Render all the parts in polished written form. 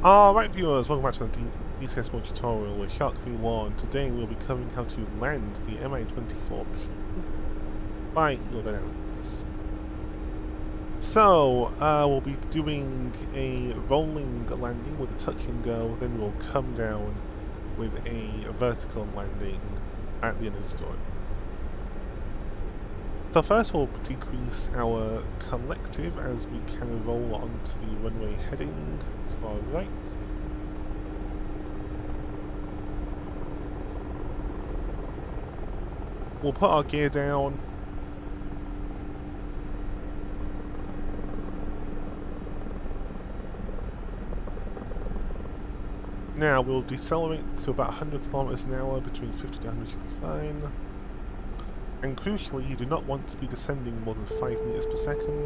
Alright viewers, welcome back to the DCS Mode tutorial with Shark31. Today we'll be covering how to land the Mi-24P by Euronautics. So, we'll be doing a rolling landing with a touch and go, then we'll come down with a vertical landing at the end of the tutorial. So first we'll decrease our collective as we kind of roll onto the runway heading to our right. We'll put our gear down. Now we'll decelerate to about 100 kilometers an hour, between 50 to 100 should be fine. And crucially, you do not want to be descending more than 5 meters per second.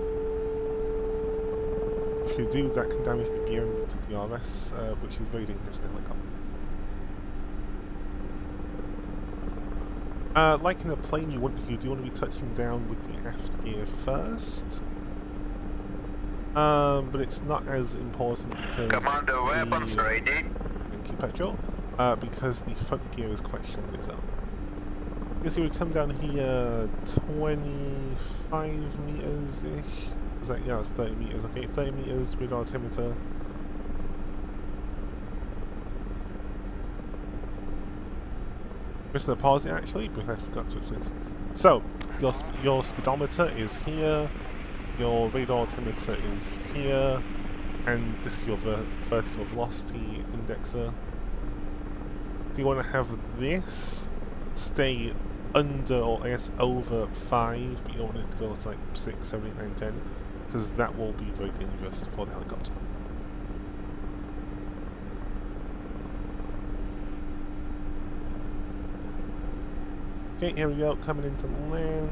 If you do, that can damage the gear and lead to DRS, which is very dangerous in a helicopter. Like in a plane, you do want to be touching down with the aft gear first. But it's not as important because Commander, weapons ready. Thank you, Petrol. Because the front gear is quite strong on its own. Guess you would come down here 25 meters-ish. Is that, yeah, it's 30 meters. Okay, 30 meters with altimeter. Missed the pause actually, but I forgot to explain something. So, your speedometer is here, your radar altimeter is here, and this is your vertical velocity indexer. So you want to have this stay under, or I guess over 5, but you don't want it to go to like 6, 7, 8, 9, 10, because that will be very dangerous for the helicopter. Okay, here we go, coming into land.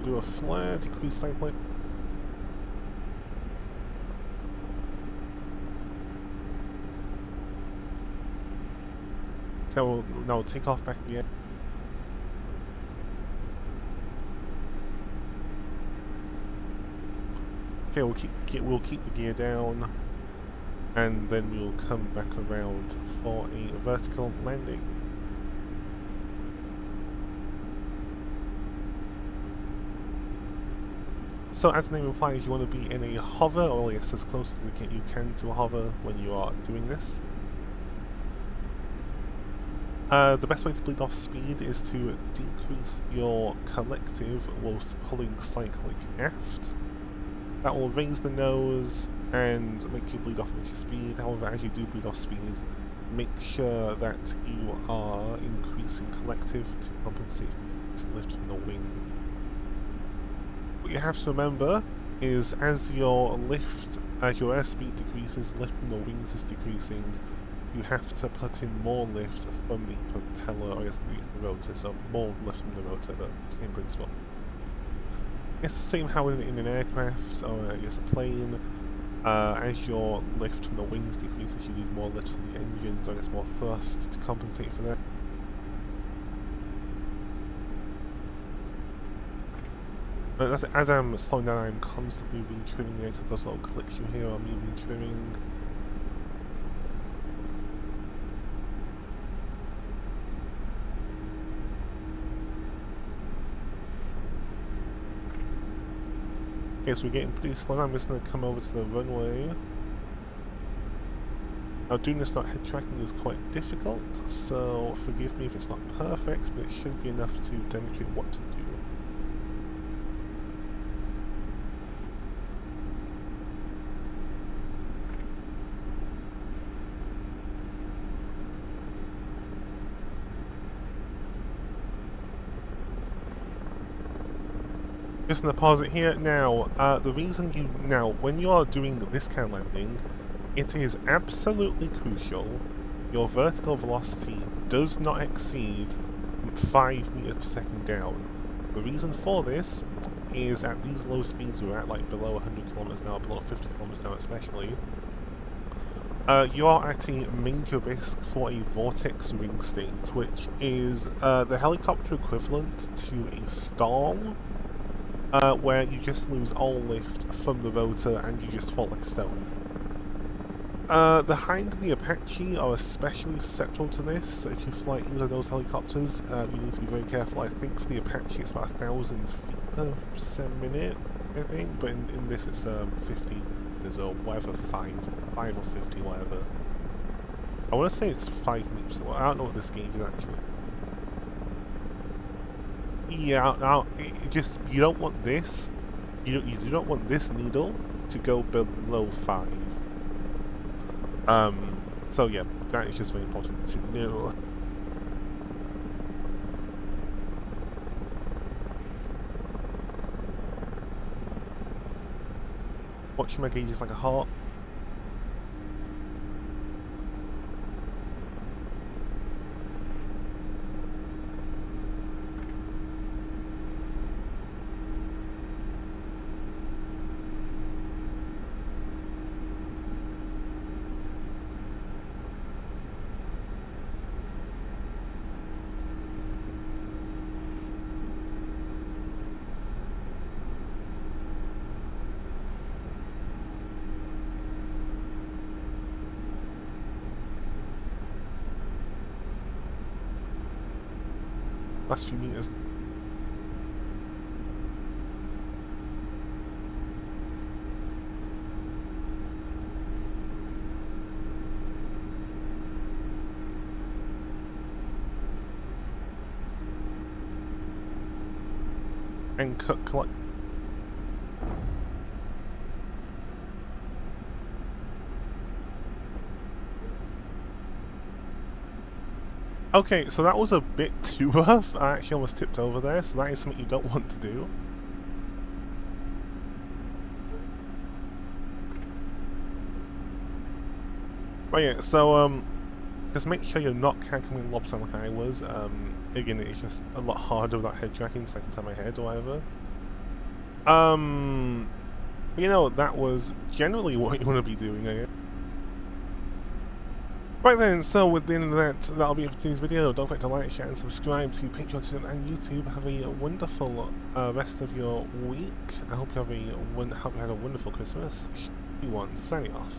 Do a flare, decrease cycling. Okay, now we'll take off back again. Okay, we'll keep the gear down, and then we'll come back around for a vertical landing. So as the name implies, you want to be in a hover, or I guess as close as you can to a hover when you are doing this. The best way to bleed off speed is to decrease your collective whilst pulling cyclic aft. That will raise the nose and make you bleed off with your speed. However, as you do bleed off speed, make sure that you are increasing collective to compensate for the lift from the wing. What you have to remember is as your airspeed decreases, lift from the wings is decreasing, so you have to put in more lift from the propeller, or I guess the rotor, so more lift from the rotor, but same principle. It's the same how in an aircraft, or I guess a plane, as your lift from the wings decreases, you need more lift from the engines, or I guess more thrust to compensate for that. As I'm slowing down, I'm constantly re-trimming the aircraft. Those little clicks you hear are me re-trimming. Okay, so we're getting pretty slow. I'm just going to come over to the runway. Now, doing this not head tracking is quite difficult, so forgive me if it's not perfect, but it should be enough to demonstrate what to do. Just going to pause it here. Now, the reason when you are doing this kind of landing, it is absolutely crucial your vertical velocity does not exceed 5 meters per second down. The reason for this is at these low speeds we're at, like below 100 kilometers an hour, below 50 kilometers an hour especially, you are at a major risk for a vortex ring state, which is the helicopter equivalent to a stall, where you just lose all lift from the rotor and you just fall like a stone. The Hind and the Apache are especially susceptible to this, so if you fly either of those helicopters, you need to be very careful. I think for the Apache it's about 1,000 feet per minute, I think, but in this it's 50 meters or whatever, 5 or 50, whatever. I want to say it's 5 meters, I don't know what this gauge is actually. Yeah, now, you don't want this, you do not want this needle to go below 5. So yeah, that is just very important to know. Watching my gauges like a heart. Last few meters. And collect. Okay, so that was a bit too rough. I actually almost tipped over there, so that is something you don't want to do. But yeah, so just make sure you're not cackling lobster like I was. Again, it's just a lot harder without head tracking, so I can turn my head or whatever. You know, that was generally what you want to be doing, I guess. Right then, so with the end of that, that'll be it for today's video. Don't forget to like, share, and subscribe to Patreon and YouTube. Have a wonderful rest of your week. I hope you had a wonderful Christmas. Everyone, signing off.